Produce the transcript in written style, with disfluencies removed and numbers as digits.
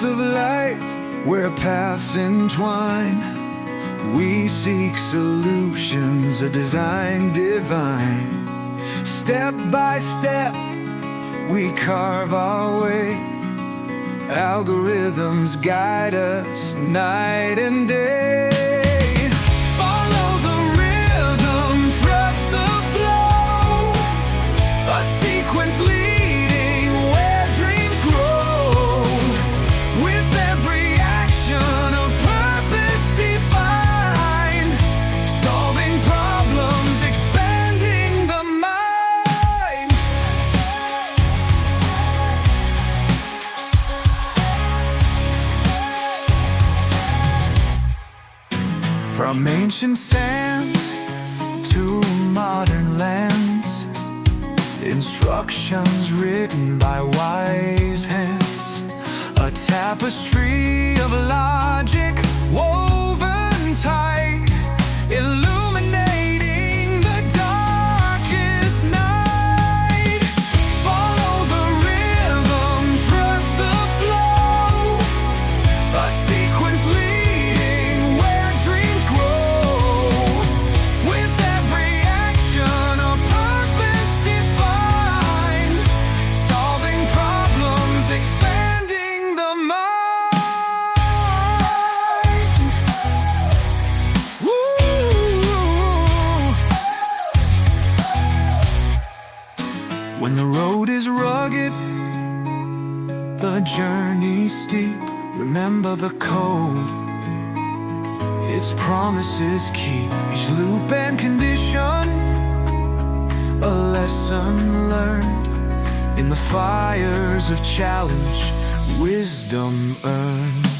labyrinth of life where paths entwine. We seek solutions, a design divine. Step by step, we carve our way. Algorithms guide us night and day. Follow the rhythm, trust the flow. A sequence leading where dreams grow. With every action, a purpose defined. Solving problems, expanding the mind. From ancient sands to modern lands, instructions written by wise hands. A tapestry of logic woven tight, illuminating the darkest night. Follow the rhythm, trust the flow. A sequence leading where dreams grow. With every action, a purpose defined. Solving problems, expanding the mind. Woo! When the road is rugged, the journey steep, remember the code, its promises keep. Each loop and condition, a lesson learned. In the fires of challenge, wisdom earned.